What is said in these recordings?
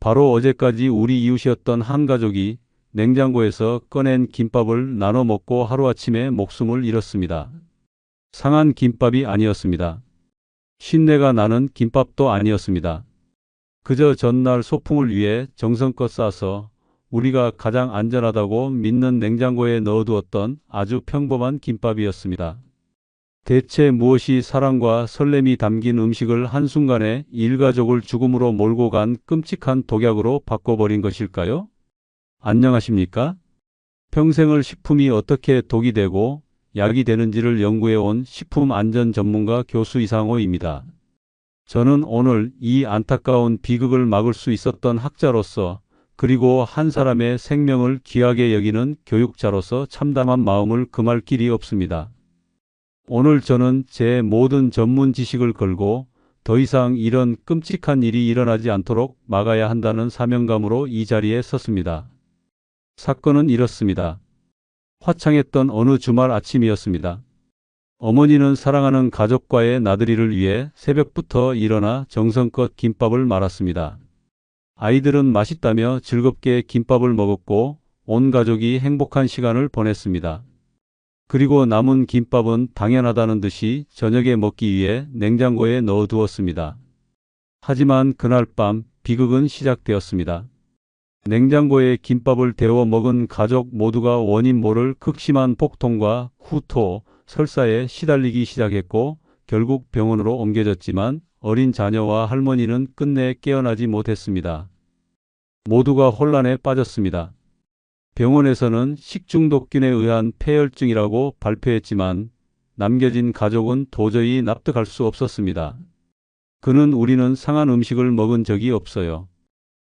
바로 어제까지 우리 이웃이었던 한 가족이 냉장고에서 꺼낸 김밥을 나눠 먹고 하루아침에 목숨을 잃었습니다. 상한 김밥이 아니었습니다. 신내가 나는 김밥도 아니었습니다. 그저 전날 소풍을 위해 정성껏 싸서 우리가 가장 안전하다고 믿는 냉장고에 넣어두었던 아주 평범한 김밥이었습니다. 대체 무엇이 사랑과 설렘이 담긴 음식을 한순간에 일가족을 죽음으로 몰고 간 끔찍한 독약으로 바꿔버린 것일까요? 안녕하십니까? 평생을 식품이 어떻게 독이 되고 약이 되는지를 연구해온 식품 안전 전문가 교수 이상호입니다. 저는 오늘 이 안타까운 비극을 막을 수 있었던 학자로서, 그리고 한 사람의 생명을 귀하게 여기는 교육자로서 참담한 마음을 금할 길이 없습니다. 오늘 저는 제 모든 전문 지식을 걸고 더 이상 이런 끔찍한 일이 일어나지 않도록 막아야 한다는 사명감으로 이 자리에 섰습니다. 사건은 이렇습니다. 화창했던 어느 주말 아침이었습니다. 어머니는 사랑하는 가족과의 나들이를 위해 새벽부터 일어나 정성껏 김밥을 말았습니다. 아이들은 맛있다며 즐겁게 김밥을 먹었고 온 가족이 행복한 시간을 보냈습니다. 그리고 남은 김밥은 당연하다는 듯이 저녁에 먹기 위해 냉장고에 넣어두었습니다. 하지만 그날 밤 비극은 시작되었습니다. 냉장고에 김밥을 데워 먹은 가족 모두가 원인 모를 극심한 복통과 후토, 설사에 시달리기 시작했고 결국 병원으로 옮겨졌지만 어린 자녀와 할머니는 끝내 깨어나지 못했습니다. 모두가 혼란에 빠졌습니다. 병원에서는 식중독균에 의한 폐혈증이라고 발표했지만 남겨진 가족은 도저히 납득할 수 없었습니다. 그는 우리는 상한 음식을 먹은 적이 없어요.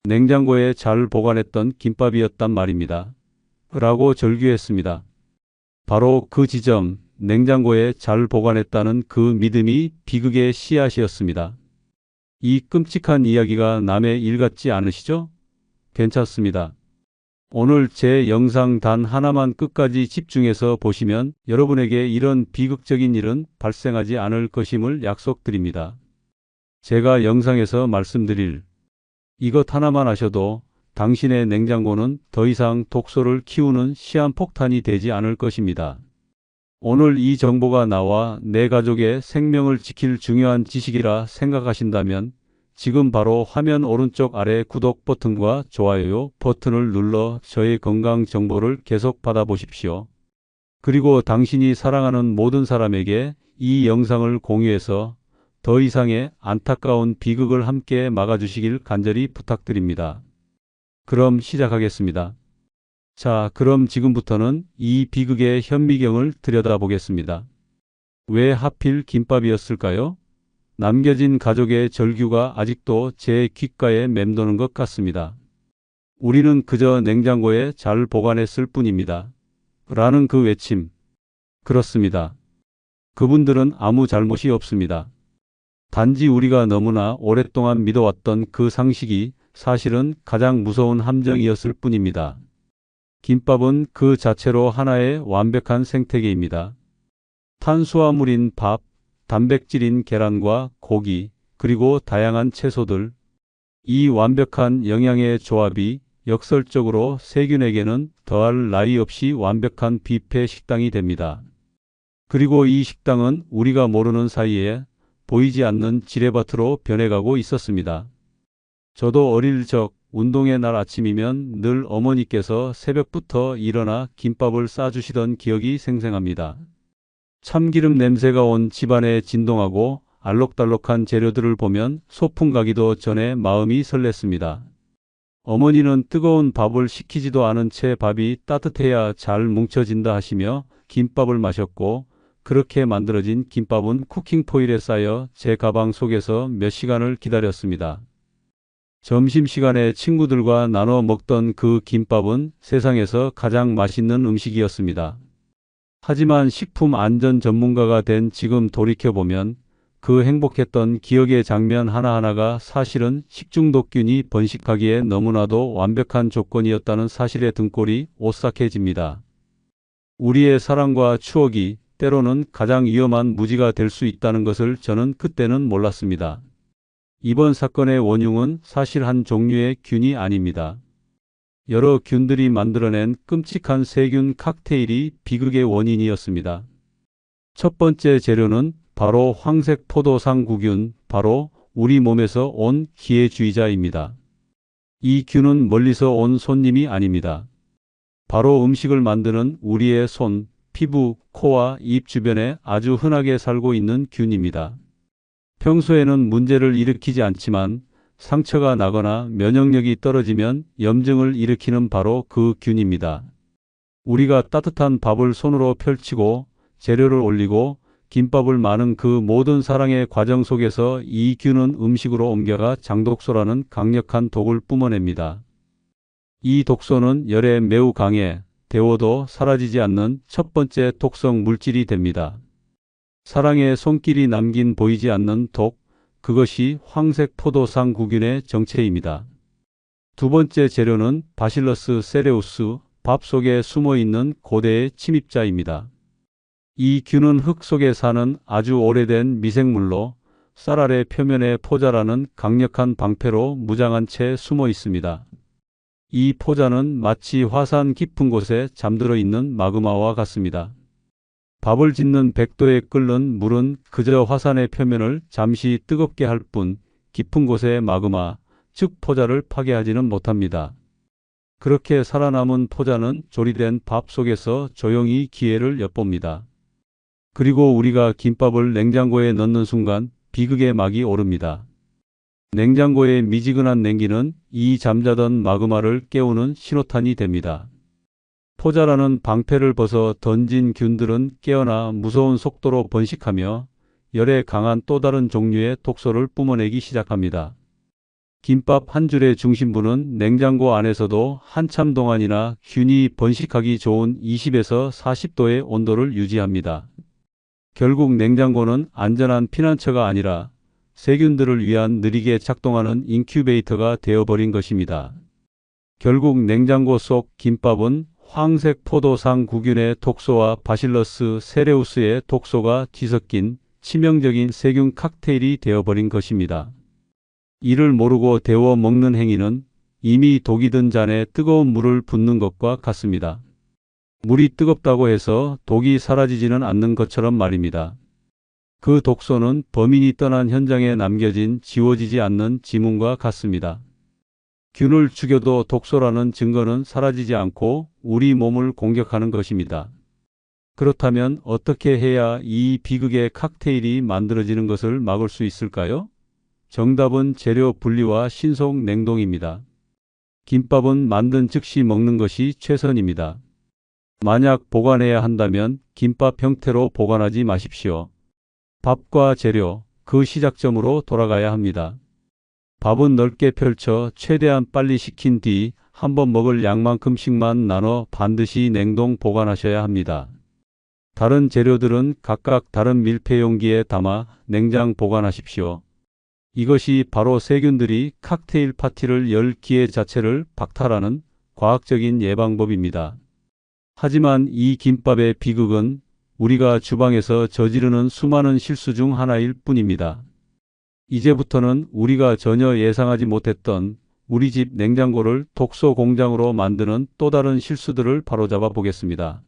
냉장고에 잘 보관했던 김밥이었단 말입니다. 라고 절규했습니다. 바로 그 지점, 냉장고에 잘 보관했다는 그 믿음이 비극의 씨앗이었습니다. 이 끔찍한 이야기가 남의 일 같지 않으시죠? 괜찮습니다. 오늘 제 영상 단 하나만 끝까지 집중해서 보시면 여러분에게 이런 비극적인 일은 발생하지 않을 것임을 약속드립니다. 제가 영상에서 말씀드릴 이것 하나만 아셔도 당신의 냉장고는 더 이상 독소를 키우는 시한폭탄이 되지 않을 것입니다. 오늘 이 정보가 나와 내 가족의 생명을 지킬 중요한 지식이라 생각하신다면 지금 바로 화면 오른쪽 아래 구독 버튼과 좋아요 버튼을 눌러 저의 건강 정보를 계속 받아보십시오. 그리고 당신이 사랑하는 모든 사람에게 이 영상을 공유해서 더 이상의 안타까운 비극을 함께 막아주시길 간절히 부탁드립니다. 그럼 시작하겠습니다. 자, 그럼 지금부터는 이 비극의 현미경을 들여다보겠습니다. 왜 하필 김밥이었을까요? 남겨진 가족의 절규가 아직도 제 귓가에 맴도는 것 같습니다. 우리는 그저 냉장고에 잘 보관했을 뿐입니다. 라는 그 외침. 그렇습니다. 그분들은 아무 잘못이 없습니다. 단지 우리가 너무나 오랫동안 믿어왔던 그 상식이 사실은 가장 무서운 함정이었을 뿐입니다. 김밥은 그 자체로 하나의 완벽한 생태계입니다. 탄수화물인 밥, 단백질인 계란과 고기, 그리고 다양한 채소들. 이 완벽한 영양의 조합이 역설적으로 세균에게는 더할 나위 없이 완벽한 뷔페 식당이 됩니다. 그리고 이 식당은 우리가 모르는 사이에 보이지 않는 지뢰밭으로 변해가고 있었습니다. 저도 어릴 적 운동의 날 아침이면 늘 어머니께서 새벽부터 일어나 김밥을 싸주시던 기억이 생생합니다. 참기름 냄새가 온 집안에 진동하고 알록달록한 재료들을 보면 소풍 가기도 전에 마음이 설렜습니다. 어머니는 뜨거운 밥을 식히지도 않은 채 밥이 따뜻해야 잘 뭉쳐진다 하시며 김밥을 마셨고, 그렇게 만들어진 김밥은 쿠킹포일에 쌓여 제 가방 속에서 몇 시간을 기다렸습니다. 점심시간에 친구들과 나눠 먹던 그 김밥은 세상에서 가장 맛있는 음식이었습니다. 하지만 식품 안전 전문가가 된 지금 돌이켜보면 그 행복했던 기억의 장면 하나하나가 사실은 식중독균이 번식하기에 너무나도 완벽한 조건이었다는 사실에 등골이 오싹해집니다. 우리의 사랑과 추억이 때로는 가장 위험한 무지가 될 수 있다는 것을 저는 그때는 몰랐습니다. 이번 사건의 원흉은 사실 한 종류의 균이 아닙니다. 여러 균들이 만들어낸 끔찍한 세균 칵테일이 비극의 원인이었습니다. 첫 번째 재료는 바로 황색 포도상구균, 바로 우리 몸에서 온 기회주의자입니다. 이 균은 멀리서 온 손님이 아닙니다. 바로 음식을 만드는 우리의 손, 피부, 코와 입 주변에 아주 흔하게 살고 있는 균입니다. 평소에는 문제를 일으키지 않지만 상처가 나거나 면역력이 떨어지면 염증을 일으키는 바로 그 균입니다. 우리가 따뜻한 밥을 손으로 펼치고 재료를 올리고 김밥을 마는 그 모든 사랑의 과정 속에서 이 균은 음식으로 옮겨가 장독소라는 강력한 독을 뿜어냅니다. 이 독소는 열에 매우 강해 데워도 사라지지 않는 첫 번째 독성 물질이 됩니다. 사랑의 손길이 남긴 보이지 않는 독, 그것이 황색 포도상구균의 정체입니다. 두 번째 재료는 바실러스 세레우스, 밥 속에 숨어있는 고대의 침입자입니다. 이 균은 흙 속에 사는 아주 오래된 미생물로 쌀 아래 표면에 포자라는 강력한 방패로 무장한 채 숨어 있습니다. 이 포자는 마치 화산 깊은 곳에 잠들어 있는 마그마와 같습니다. 밥을 짓는 100도에 끓는 물은 그저 화산의 표면을 잠시 뜨겁게 할 뿐 깊은 곳의 마그마, 즉 포자를 파괴하지는 못합니다. 그렇게 살아남은 포자는 조리된 밥 속에서 조용히 기회를 엿봅니다. 그리고 우리가 김밥을 냉장고에 넣는 순간 비극의 막이 오릅니다. 냉장고의 미지근한 냉기는 이 잠자던 마그마를 깨우는 신호탄이 됩니다. 포자라는 방패를 벗어 던진 균들은 깨어나 무서운 속도로 번식하며 열에 강한 또 다른 종류의 독소를 뿜어내기 시작합니다. 김밥 한 줄의 중심부는 냉장고 안에서도 한참 동안이나 균이 번식하기 좋은 20에서 40도의 온도를 유지합니다. 결국 냉장고는 안전한 피난처가 아니라 세균들을 위한 느리게 작동하는 인큐베이터가 되어버린 것입니다. 결국 냉장고 속 김밥은 황색 포도상구균의 독소와 바실러스 세레우스의 독소가 뒤섞인 치명적인 세균 칵테일이 되어버린 것입니다. 이를 모르고 데워 먹는 행위는 이미 독이 든 잔에 뜨거운 물을 붓는 것과 같습니다. 물이 뜨겁다고 해서 독이 사라지지는 않는 것처럼 말입니다. 그 독소는 범인이 떠난 현장에 남겨진 지워지지 않는 지문과 같습니다. 균을 죽여도 독소라는 증거는 사라지지 않고 우리 몸을 공격하는 것입니다. 그렇다면 어떻게 해야 이 비극의 칵테일이 만들어지는 것을 막을 수 있을까요? 정답은 재료 분리와 신속 냉동입니다. 김밥은 만든 즉시 먹는 것이 최선입니다. 만약 보관해야 한다면 김밥 형태로 보관하지 마십시오. 밥과 재료, 그 시작점으로 돌아가야 합니다. 밥은 넓게 펼쳐 최대한 빨리 식힌 뒤 한 번 먹을 양만큼씩만 나눠 반드시 냉동 보관하셔야 합니다. 다른 재료들은 각각 다른 밀폐 용기에 담아 냉장 보관하십시오. 이것이 바로 세균들이 칵테일 파티를 열 기회 자체를 박탈하는 과학적인 예방법입니다. 하지만 이 김밥의 비극은 우리가 주방에서 저지르는 수많은 실수 중 하나일 뿐입니다. 이제부터는 우리가 전혀 예상하지 못했던 우리 집 냉장고를 독소 공장으로 만드는 또 다른 실수들을 바로잡아 보겠습니다.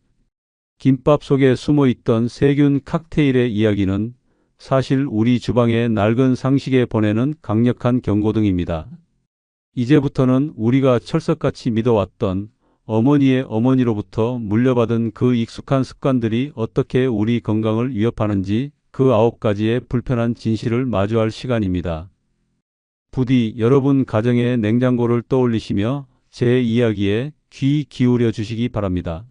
김밥 속에 숨어 있던 세균 칵테일의 이야기는 사실 우리 주방의 낡은 상식에 보내는 강력한 경고등입니다. 이제부터는 우리가 철석같이 믿어왔던 어머니의 어머니로부터 물려받은 그 익숙한 습관들이 어떻게 우리 건강을 위협하는지 그 9가지의 불편한 진실을 마주할 시간입니다. 부디 여러분 가정의 냉장고를 떠올리시며 제 이야기에 귀 기울여 주시기 바랍니다.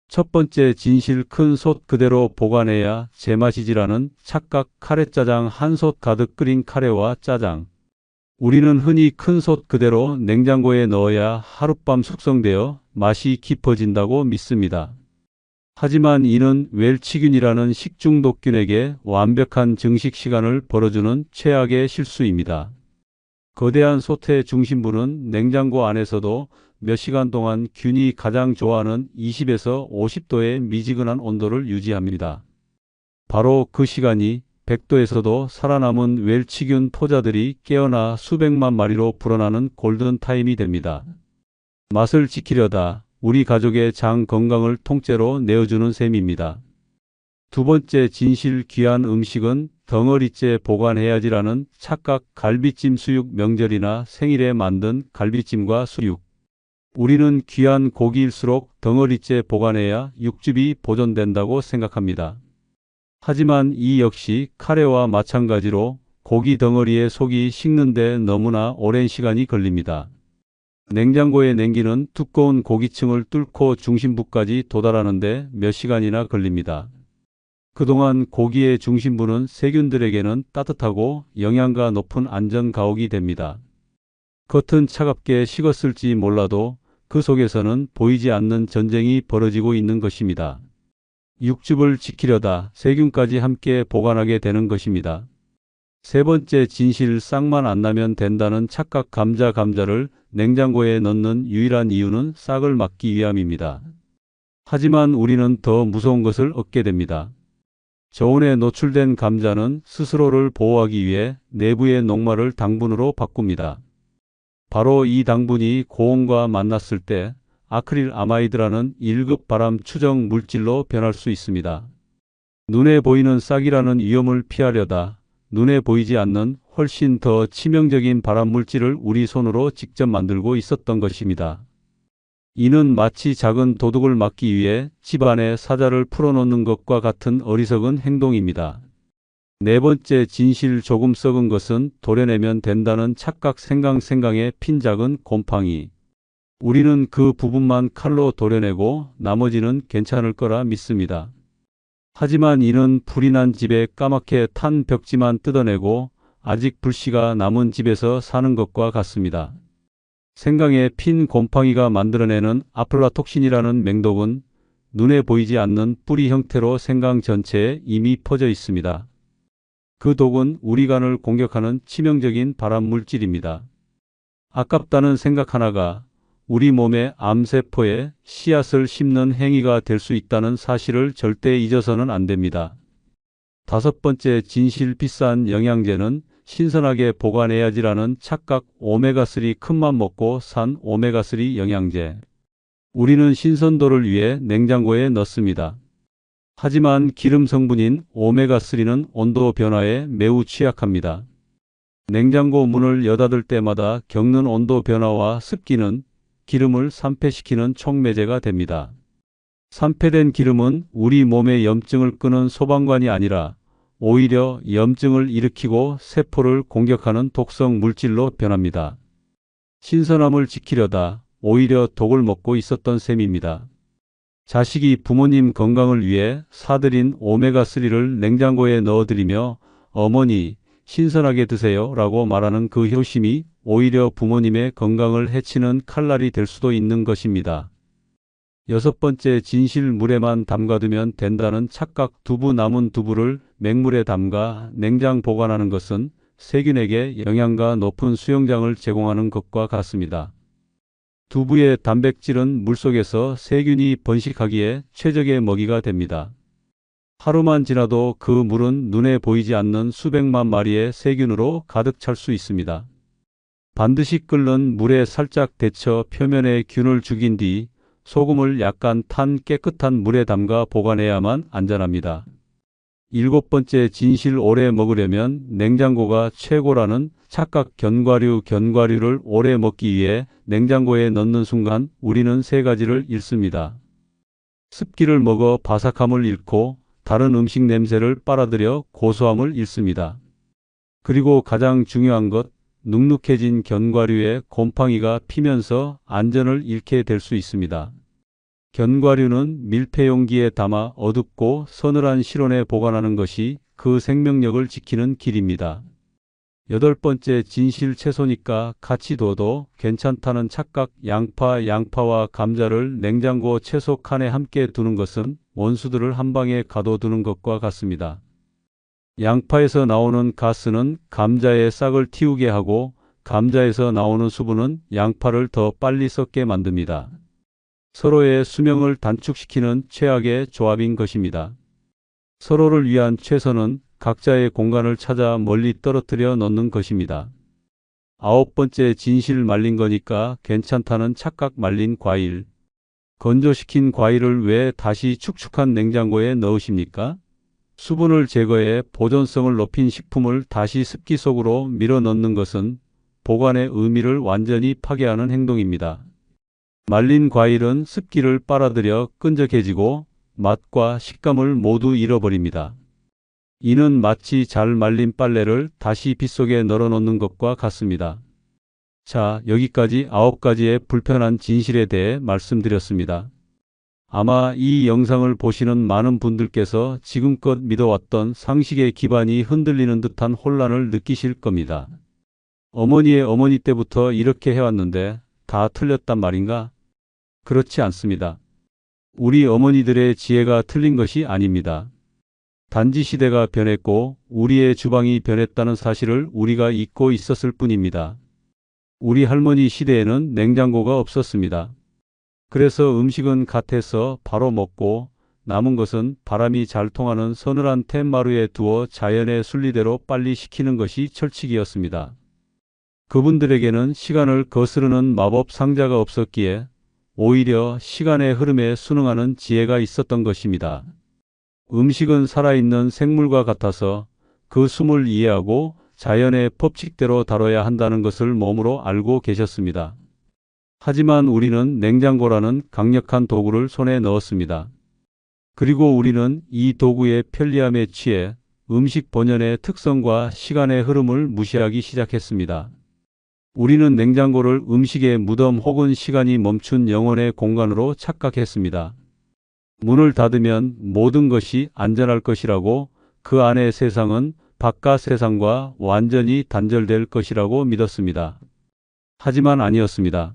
첫 번째 진실, 큰 솥 그대로 보관해야 제맛이지라는 착각. 카레짜장 한 솥 가득 끓인 카레와 짜장. 우리는 흔히 큰 솥 그대로 냉장고에 넣어야 하룻밤 숙성되어 맛이 깊어진다고 믿습니다. 하지만 이는 웰치균이라는 식중독균에게 완벽한 증식 시간을 벌어주는 최악의 실수입니다. 거대한 솥의 중심부는 냉장고 안에서도 몇 시간 동안 균이 가장 좋아하는 20에서 50도의 미지근한 온도를 유지합니다. 바로 그 시간이 100도에서도 살아남은 웰치균 포자들이 깨어나 수백만 마리로 불어나는 골든타임이 됩니다. 맛을 지키려다 우리 가족의 장 건강을 통째로 내어주는 셈입니다. 두 번째 진실 귀한 음식은 덩어리째 보관해야지라는 착각 갈비찜 수육 명절이나 생일에 만든 갈비찜과 수육. 우리는 귀한 고기일수록 덩어리째 보관해야 육즙이 보존된다고 생각합니다. 하지만 이 역시 카레와 마찬가지로 고기 덩어리의 속이 식는데 너무나 오랜 시간이 걸립니다. 냉장고에 냉기는 두꺼운 고기층을 뚫고 중심부까지 도달하는데 몇 시간이나 걸립니다. 그동안 고기의 중심부는 세균들에게는 따뜻하고 영양가 높은 안전 가옥이 됩니다. 겉은 차갑게 식었을지 몰라도 그 속에서는 보이지 않는 전쟁이 벌어지고 있는 것입니다. 육즙을 지키려다 세균까지 함께 보관하게 되는 것입니다. 세 번째 진실 싹만 안 나면 된다는 착각 감자를 냉장고에 넣는 유일한 이유는 싹을 막기 위함입니다. 하지만 우리는 더 무서운 것을 얻게 됩니다. 저온에 노출된 감자는 스스로를 보호하기 위해 내부의 녹말을 당분으로 바꿉니다. 바로 이 당분이 고온과 만났을 때 아크릴 아마이드라는 1급 발암 추정 물질로 변할 수 있습니다. 눈에 보이는 싹이라는 위험을 피하려다 눈에 보이지 않는 훨씬 더 치명적인 발암 물질을 우리 손으로 직접 만들고 있었던 것입니다. 이는 마치 작은 도둑을 막기 위해 집안에 사자를 풀어놓는 것과 같은 어리석은 행동입니다. 네 번째 진실 조금 썩은 것은 도려내면 된다는 착각 생강의 핀 작은 곰팡이. 우리는 그 부분만 칼로 도려내고 나머지는 괜찮을 거라 믿습니다. 하지만 이는 불이 난 집에 까맣게 탄 벽지만 뜯어내고 아직 불씨가 남은 집에서 사는 것과 같습니다. 생강에 핀 곰팡이가 만들어내는 아플라톡신이라는 맹독은 눈에 보이지 않는 뿌리 형태로 생강 전체에 이미 퍼져 있습니다. 그 독은 우리 간을 공격하는 치명적인 발암 물질입니다. 아깝다는 생각 하나가 우리 몸의 암세포에 씨앗을 심는 행위가 될 수 있다는 사실을 절대 잊어서는 안 됩니다. 다섯 번째 진실 비싼 영양제는 신선하게 보관해야지라는 착각 오메가3 큰맘 먹고 산 오메가3 영양제. 우리는 신선도를 위해 냉장고에 넣습니다. 하지만 기름 성분인 오메가3는 온도 변화에 매우 취약합니다. 냉장고 문을 여닫을 때마다 겪는 온도 변화와 습기는 기름을 산패시키는 촉매제가 됩니다. 산패된 기름은 우리 몸의 염증을 끄는 소방관이 아니라 오히려 염증을 일으키고 세포를 공격하는 독성 물질로 변합니다. 신선함을 지키려다 오히려 독을 먹고 있었던 셈입니다. 자식이 부모님 건강을 위해 사들인 오메가3를 냉장고에 넣어드리며 어머니 신선하게 드세요 라고 말하는 그 효심이 오히려 부모님의 건강을 해치는 칼날이 될 수도 있는 것입니다. 여섯 번째 진실 물에만 담가두면 된다는 착각 두부 남은 두부를 맹물에 담가 냉장 보관하는 것은 세균에게 영양가 높은 수영장을 제공하는 것과 같습니다. 두부의 단백질은 물속에서 세균이 번식하기에 최적의 먹이가 됩니다. 하루만 지나도 그 물은 눈에 보이지 않는 수백만 마리의 세균으로 가득 찰 수 있습니다. 반드시 끓는 물에 살짝 데쳐 표면에 균을 죽인 뒤 소금을 약간 탄 깨끗한 물에 담가 보관해야만 안전합니다. 일곱 번째 진실 오래 먹으려면 냉장고가 최고라는 착각 견과류를 오래 먹기 위해 냉장고에 넣는 순간 우리는 세 가지를 잃습니다. 습기를 먹어 바삭함을 잃고 다른 음식 냄새를 빨아들여 고소함을 잃습니다. 그리고 가장 중요한 것, 눅눅해진 견과류에 곰팡이가 피면서 안전을 잃게 될 수 있습니다. 견과류는 밀폐용기에 담아 어둡고 서늘한 실온에 보관하는 것이 그 생명력을 지키는 길입니다. 여덟 번째 진실 채소니까 같이 둬도 괜찮다는 착각 양파와 감자를 냉장고 채소 칸에 함께 두는 것은 원수들을 한 방에 가둬두는 것과 같습니다. 양파에서 나오는 가스는 감자의 싹을 틔우게 하고 감자에서 나오는 수분은 양파를 더 빨리 썩게 만듭니다. 서로의 수명을 단축시키는 최악의 조합인 것입니다. 서로를 위한 최선은 각자의 공간을 찾아 멀리 떨어뜨려 놓는 것입니다. 9번째, 진실 말린 거니까 괜찮다는 착각. 말린 과일. 건조시킨 과일을 왜 다시 축축한 냉장고에 넣으십니까? 수분을 제거해 보존성을 높인 식품을 다시 습기 속으로 밀어 넣는 것은 보관의 의미를 완전히 파괴하는 행동입니다. 말린 과일은 습기를 빨아들여 끈적해지고 맛과 식감을 모두 잃어버립니다. 이는 마치 잘 말린 빨래를 다시 빗속에 널어놓는 것과 같습니다. 자, 여기까지 9가지의 불편한 진실에 대해 말씀드렸습니다. 아마 이 영상을 보시는 많은 분들께서 지금껏 믿어왔던 상식의 기반이 흔들리는 듯한 혼란을 느끼실 겁니다. 어머니의 어머니 때부터 이렇게 해왔는데 다 틀렸단 말인가? 그렇지 않습니다. 우리 어머니들의 지혜가 틀린 것이 아닙니다. 단지 시대가 변했고 우리의 주방이 변했다는 사실을 우리가 잊고 있었을 뿐입니다. 우리 할머니 시대에는 냉장고가 없었습니다. 그래서 음식은 갓해서 바로 먹고 남은 것은 바람이 잘 통하는 서늘한 텐마루에 두어 자연의 순리대로 빨리 식히는 것이 철칙이었습니다. 그분들에게는 시간을 거스르는 마법 상자가 없었기에 오히려 시간의 흐름에 순응하는 지혜가 있었던 것입니다. 음식은 살아있는 생물과 같아서 그 숨을 이해하고 자연의 법칙대로 다뤄야 한다는 것을 몸으로 알고 계셨습니다. 하지만 우리는 냉장고라는 강력한 도구를 손에 넣었습니다. 그리고 우리는 이 도구의 편리함에 취해 음식 본연의 특성과 시간의 흐름을 무시하기 시작했습니다. 우리는 냉장고를 음식의 무덤 혹은 시간이 멈춘 영혼의 공간으로 착각했습니다. 문을 닫으면 모든 것이 안전할 것이라고, 그 안의 세상은 바깥 세상과 완전히 단절될 것이라고 믿었습니다. 하지만 아니었습니다.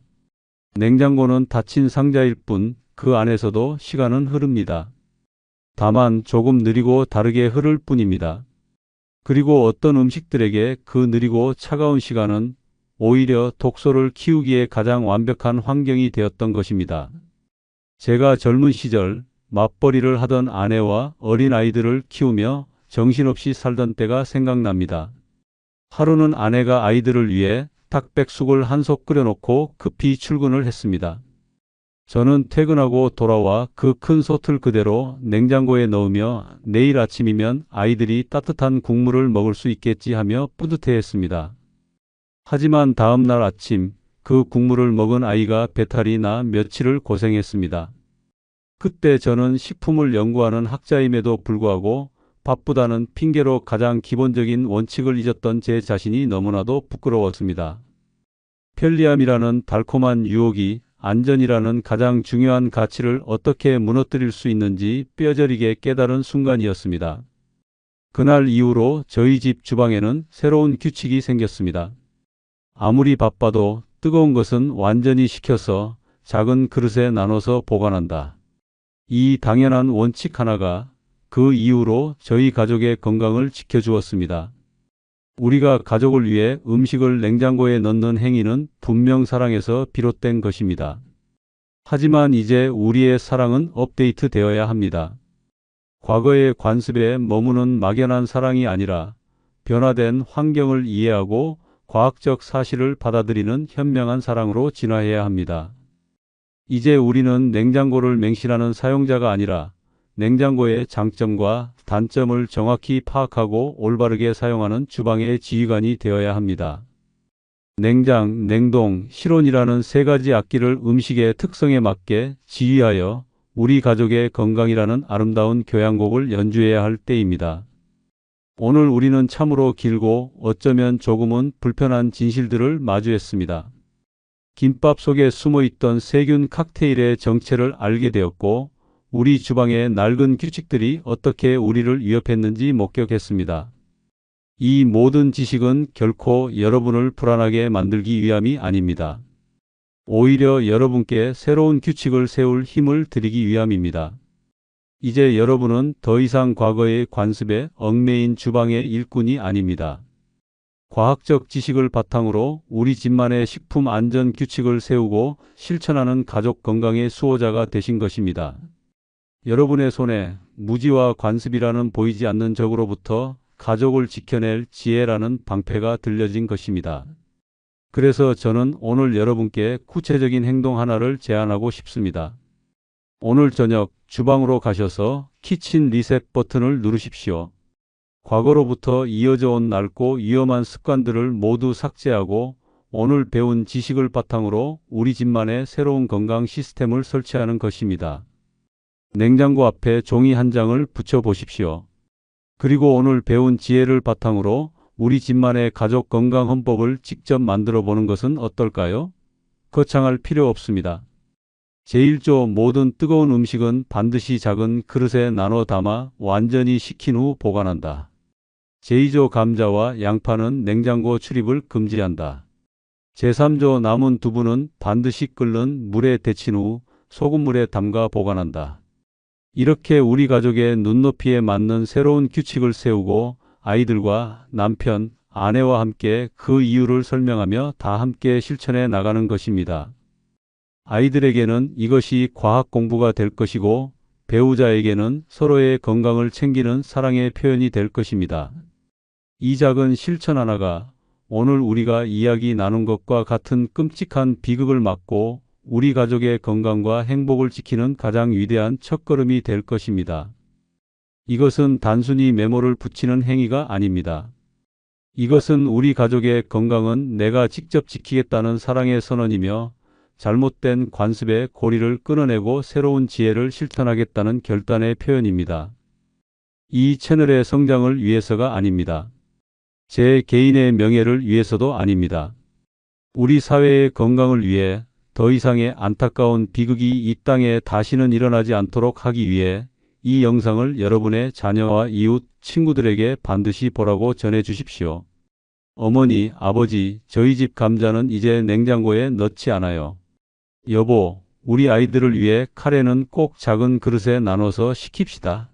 냉장고는 닫힌 상자일 뿐 그 안에서도 시간은 흐릅니다. 다만 조금 느리고 다르게 흐를 뿐입니다. 그리고 어떤 음식들에게 그 느리고 차가운 시간은 오히려 독소를 키우기에 가장 완벽한 환경이 되었던 것입니다. 제가 젊은 시절 맞벌이를 하던 아내와 어린 아이들을 키우며 정신없이 살던 때가 생각납니다. 하루는 아내가 아이들을 위해 닭백숙을 한 솥 끓여놓고 급히 출근을 했습니다. 저는 퇴근하고 돌아와 그 큰 솥을 그대로 냉장고에 넣으며 내일 아침이면 아이들이 따뜻한 국물을 먹을 수 있겠지 하며 뿌듯해했습니다. 하지만 다음 날 아침 그 국물을 먹은 아이가 배탈이 나 며칠을 고생했습니다. 그때 저는 식품을 연구하는 학자임에도 불구하고 바쁘다는 핑계로 가장 기본적인 원칙을 잊었던 제 자신이 너무나도 부끄러웠습니다. 편리함이라는 달콤한 유혹이 안전이라는 가장 중요한 가치를 어떻게 무너뜨릴 수 있는지 뼈저리게 깨달은 순간이었습니다. 그날 이후로 저희 집 주방에는 새로운 규칙이 생겼습니다. 아무리 바빠도 뜨거운 것은 완전히 식혀서 작은 그릇에 나눠서 보관한다. 이 당연한 원칙 하나가 그 이후로 저희 가족의 건강을 지켜주었습니다. 우리가 가족을 위해 음식을 냉장고에 넣는 행위는 분명 사랑에서 비롯된 것입니다. 하지만 이제 우리의 사랑은 업데이트 되어야 합니다. 과거의 관습에 머무는 막연한 사랑이 아니라 변화된 환경을 이해하고 과학적 사실을 받아들이는 현명한 사랑으로 진화해야 합니다. 이제 우리는 냉장고를 맹신하는 사용자가 아니라 냉장고의 장점과 단점을 정확히 파악하고 올바르게 사용하는 주방의 지휘관이 되어야 합니다. 냉장, 냉동, 실온이라는 세 가지 악기를 음식의 특성에 맞게 지휘하여 우리 가족의 건강이라는 아름다운 교향곡을 연주해야 할 때입니다. 오늘 우리는 참으로 길고 어쩌면 조금은 불편한 진실들을 마주했습니다. 김밥 속에 숨어있던 세균 칵테일의 정체를 알게 되었고 우리 주방의 낡은 규칙들이 어떻게 우리를 위협했는지 목격했습니다. 이 모든 지식은 결코 여러분을 불안하게 만들기 위함이 아닙니다. 오히려 여러분께 새로운 규칙을 세울 힘을 드리기 위함입니다. 이제 여러분은 더 이상 과거의 관습에 얽매인 주방의 일꾼이 아닙니다. 과학적 지식을 바탕으로 우리 집만의 식품 안전 규칙을 세우고 실천하는 가족 건강의 수호자가 되신 것입니다. 여러분의 손에 무지와 관습이라는 보이지 않는 적으로부터 가족을 지켜낼 지혜라는 방패가 들려진 것입니다. 그래서 저는 오늘 여러분께 구체적인 행동 하나를 제안하고 싶습니다. 오늘 저녁 주방으로 가셔서 키친 리셋 버튼을 누르십시오. 과거로부터 이어져 온 낡고 위험한 습관들을 모두 삭제하고 오늘 배운 지식을 바탕으로 우리 집만의 새로운 건강 시스템을 설치하는 것입니다. 냉장고 앞에 종이 한 장을 붙여 보십시오. 그리고 오늘 배운 지혜를 바탕으로 우리 집만의 가족 건강 헌법을 직접 만들어 보는 것은 어떨까요? 거창할 필요 없습니다. 제1조 모든 뜨거운 음식은 반드시 작은 그릇에 나눠 담아 완전히 식힌 후 보관한다. 제2조 감자와 양파는 냉장고 출입을 금지한다. 제3조 남은 두부는 반드시 끓는 물에 데친 후 소금물에 담가 보관한다. 이렇게 우리 가족의 눈높이에 맞는 새로운 규칙을 세우고 아이들과 남편, 아내와 함께 그 이유를 설명하며 다 함께 실천해 나가는 것입니다. 아이들에게는 이것이 과학 공부가 될 것이고 배우자에게는 서로의 건강을 챙기는 사랑의 표현이 될 것입니다. 이 작은 실천 하나가 오늘 우리가 이야기 나눈 것과 같은 끔찍한 비극을 막고 우리 가족의 건강과 행복을 지키는 가장 위대한 첫걸음이 될 것입니다. 이것은 단순히 메모를 붙이는 행위가 아닙니다. 이것은 우리 가족의 건강은 내가 직접 지키겠다는 사랑의 선언이며 잘못된 관습의 고리를 끊어내고 새로운 지혜를 실천하겠다는 결단의 표현입니다. 이 채널의 성장을 위해서가 아닙니다. 제 개인의 명예를 위해서도 아닙니다. 우리 사회의 건강을 위해 더 이상의 안타까운 비극이 이 땅에 다시는 일어나지 않도록 하기 위해 이 영상을 여러분의 자녀와 이웃, 친구들에게 반드시 보라고 전해 주십시오. 어머니, 아버지, 저희 집 감자는 이제 냉장고에 넣지 않아요. 여보, 우리 아이들을 위해 카레는 꼭 작은 그릇에 나눠서 식힙시다.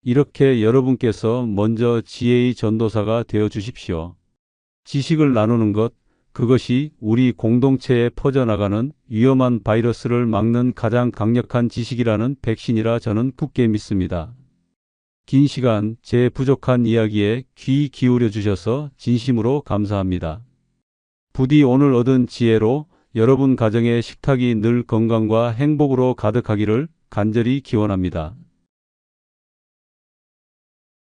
이렇게 여러분께서 먼저 지혜의 전도사가 되어 주십시오. 지식을 나누는 것, 그것이 우리 공동체에 퍼져나가는 위험한 바이러스를 막는 가장 강력한 지식이라는 백신이라 저는 굳게 믿습니다. 긴 시간 제 부족한 이야기에 귀 기울여 주셔서 진심으로 감사합니다. 부디 오늘 얻은 지혜로 여러분 가정의 식탁이 늘 건강과 행복으로 가득하기를 간절히 기원합니다.